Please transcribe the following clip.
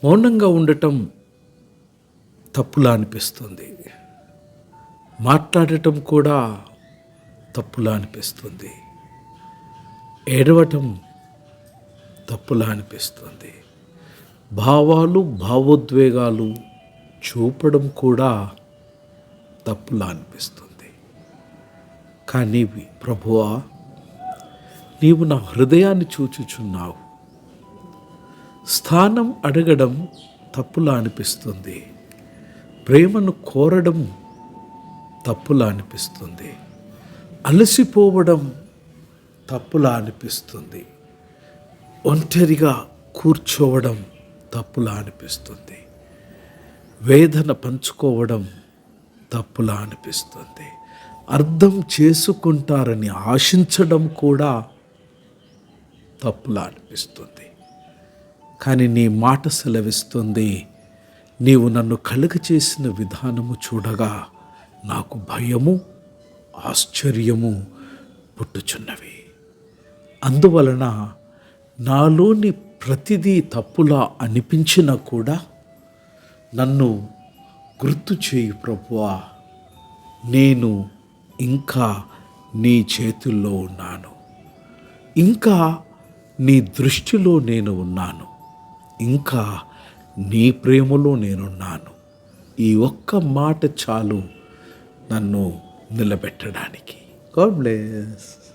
మౌనంగా ఉండటం తప్పులా అనిపిస్తుంది. మాట్లాడటం కూడా తప్పులా అనిపిస్తుంది. ఏడవటం తప్పులా అనిపిస్తుంది. భావాలు భావోద్వేగాలు చూపడం కూడా తప్పులా అనిపిస్తుంది. కానీ ప్రభువా, నీవు నా హృదయాన్ని చూచుచున్నావు. స్థానం అడగడం తప్పులా అనిపిస్తుంది. ప్రేమను కోరడం తప్పులా అనిపిస్తుంది. అలసిపోవడం తప్పులా అనిపిస్తుంది. ఒంటరిగా కూర్చోవడం తప్పులా అనిపిస్తుంది. వేదన పంచుకోవడం తప్పులా అనిపిస్తుంది. అర్థం చేసుకుంటారని ఆశించడం కూడా తప్పులా అనిపిస్తుంది. కానీ నీ మాట సెలవిస్తుంది, నీవు నన్ను కలుగ చేసిన విధానము చూడగా నాకు భయము ఆశ్చర్యము పుట్టుచున్నవి. అందువలన నాలోని ప్రతిదీ తప్పులా అనిపించినా కూడా నన్ను గుర్తు చేయి ప్రభువా. నేను ఇంకా నీ చేతుల్లో ఉన్నాను. ఇంకా నీ దృష్టిలో నేను ఉన్నాను. ఇంకా నీ ప్రేమలో నేనున్నాను. ఈ ఒక్క మాట చాలు నన్ను నిలబెట్టడానికి. God bless.